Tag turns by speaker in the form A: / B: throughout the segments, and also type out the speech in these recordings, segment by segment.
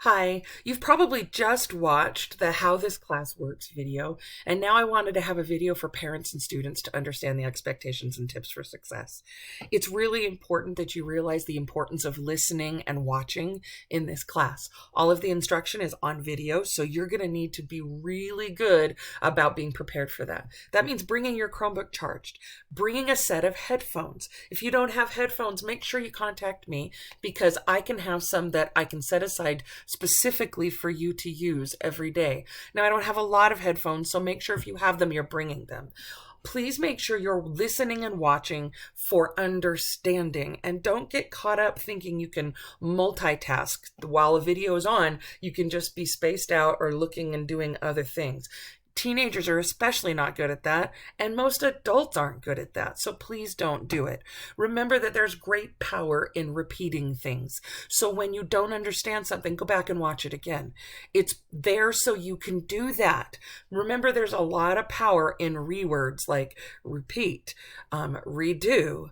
A: Hi, you've probably just watched the How This Class Works video, and now I wanted to have a video for parents and students to understand the expectations and tips for success. It's really important that you realize the importance of listening and watching in this class. All of the instruction is on video, so you're going to need to be really good about being prepared for that. That means bringing your Chromebook charged, bringing a set of headphones. If you don't have headphones, make sure you contact me because I can have some that I can set aside specifically for you to use every day. Now, I don't have a lot of headphones, so make sure if you have them, you're bringing them. Please make sure you're listening and watching for understanding, and don't get caught up thinking you can multitask. While a video is on, you can just be spaced out or looking and doing other things. Teenagers are especially not good at that, and most adults aren't good at that, so please don't do it. Remember that there's great power in repeating things. So when you don't understand something, go back and watch it again. It's there so you can do that. Remember, there's a lot of power in rewords like repeat, redo,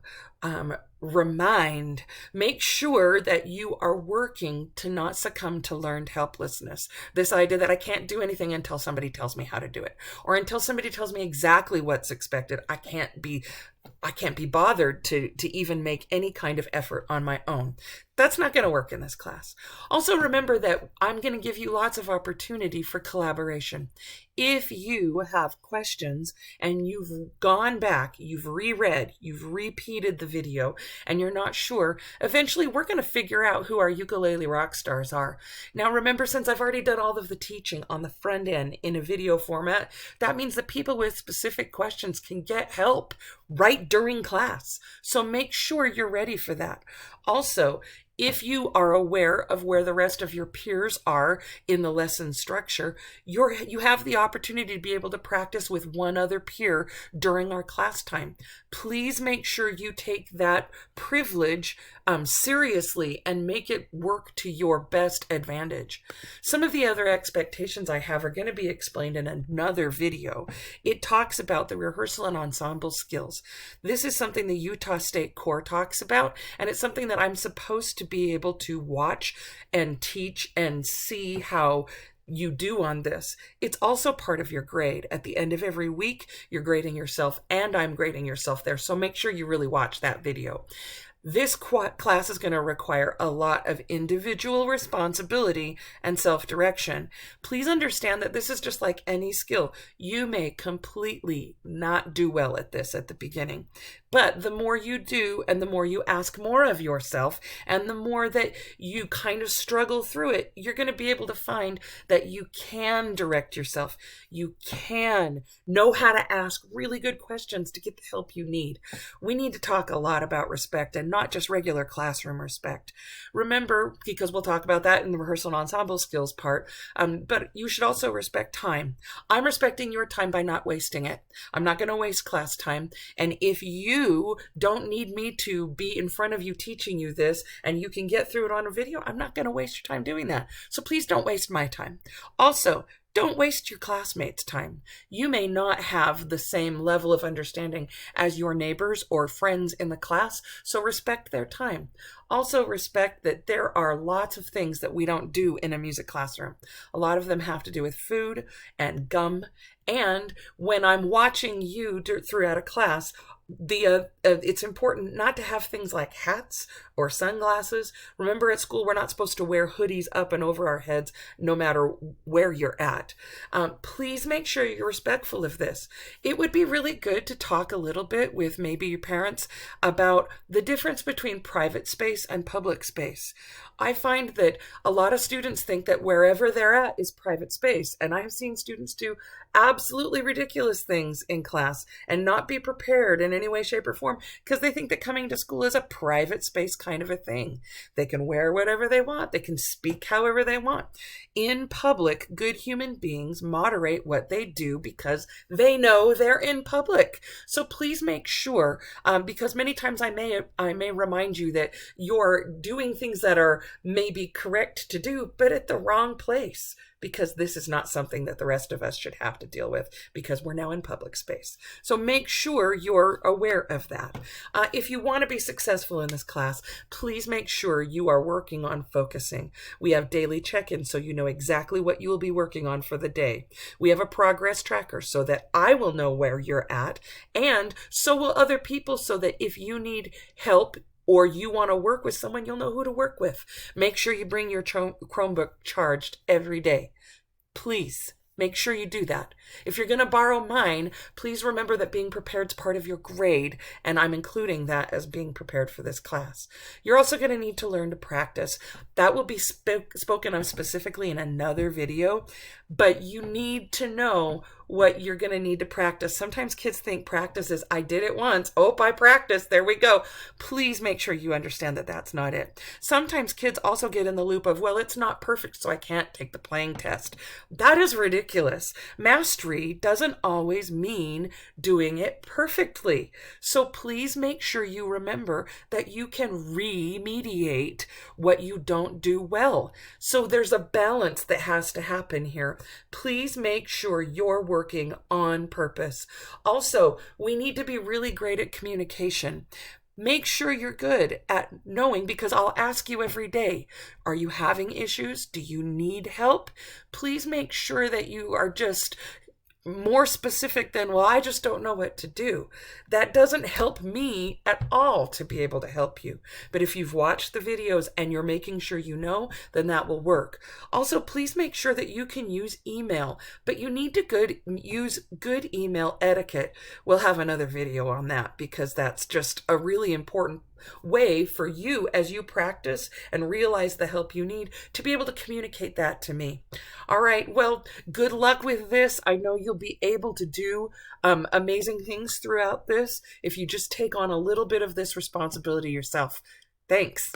A: remind. Make sure that you are working to not succumb to learned helplessness. This idea that I can't do anything until somebody tells me how to do it, or until somebody tells me exactly what's expected. I can't be bothered to even make any kind of effort on my own. That's not going to work in this class. Also, remember that I'm going to give you lots of opportunity for collaboration. If you have questions and you've gone back, you've reread, you've repeated the video, and you're not sure, eventually we're going to figure out who our ukulele rock stars are. Now, remember, since I've already done all of the teaching on the front end in a video format, that means that people with specific questions can get help right during class. So make sure you're ready for that. Also, if you are aware of where the rest of your peers are in the lesson structure, you have the opportunity to be able to practice with one other peer during our class time. Please make sure you take that privilege seriously and make it work to your best advantage. Some of the other expectations I have are going to be explained in another video. It talks about the rehearsal and ensemble skills. This is something the Utah State Core talks about, and it's something that I'm supposed to be able to watch and teach and see how you do on this. It's also part of your grade. At the end of every week, you're grading yourself, and I'm grading yourself there. So make sure you really watch that video. This class is going to require a lot of individual responsibility and self-direction. Please understand that this is just like any skill. You may completely not do well at this at the beginning, but the more you do and the more you ask more of yourself and the more that you kind of struggle through it, you're going to be able to find that you can direct yourself. You can know how to ask really good questions to get the help you need. We need to talk a lot about respect and not just regular classroom respect. Remember, because we'll talk about that in the rehearsal and ensemble skills part, but you should also respect time. I'm respecting your time by not wasting it. I'm not going to waste class time. And if you don't need me to be in front of you teaching you this and you can get through it on a video, I'm not going to waste your time doing that. So please don't waste my time. Also, don't waste your classmates' time. You may not have the same level of understanding as your neighbors or friends in the class, so respect their time. Also respect that there are lots of things that we don't do in a music classroom. A lot of them have to do with food and gum, and when I'm watching you throughout a class, it's important not to have things like hats or sunglasses. Remember, at school, we're not supposed to wear hoodies up and over our heads no matter where you're at. Please make sure you're respectful of this. It would be really good to talk a little bit with maybe your parents about the difference between private space and public space. I find that a lot of students think that wherever they're at is private space, and I have seen students do absolutely ridiculous things in class and not be prepared in any way, shape, or form because they think that coming to school is a private space kind of a thing. They can wear whatever they want. They can speak however they want. In public, good human beings moderate what they do because they know they're in public. So please make sure, because many times I may remind you that you're doing things that are maybe correct to do, but at the wrong place. because this is not something that the rest of us should have to deal with because we're now in public space. So make sure you're aware of that. If you want to be successful in this class, please make sure you are working on focusing. We have daily check-ins so you know exactly what you will be working on for the day. We have a progress tracker so that I will know where you're at, and so will other people, so that if you need help or you want to work with someone, you'll know who to work with. Make sure you bring your Chromebook charged every day. Please make sure you do that. If you're going to borrow mine, please remember that being prepared is part of your grade, and I'm including that as being prepared for this class. You're also going to need to learn to practice. That will be spoken of specifically in another video, but you need to know what you're going to need to practice. Sometimes kids think practice is, I did it once. Oh, I practiced. There we go. Please make sure you understand that that's not it. Sometimes kids also get in the loop of, well, it's not perfect, so I can't take the playing test. That is ridiculous. Mastery doesn't always mean doing it perfectly. So please make sure you remember that you can remediate what you don't do well. So there's a balance that has to happen here. Please make sure you're working on purpose. Also, we need to be really great at communication. Make sure you're good at knowing, because I'll ask you every day, are you having issues? Do you need help? Please make sure that you are just more specific than, well, I just don't know what to do. That doesn't help me at all to be able to help you. But if you've watched the videos and you're making sure you know, then that will work. Also, please make sure that you can use email, but you need to use good email etiquette. We'll have another video on that, because that's just a really important way for you, as you practice and realize the help you need, to be able to communicate that to me. All right, well, good luck with this. I know you'll be able to do amazing things throughout this if you just take on a little bit of this responsibility yourself. Thanks.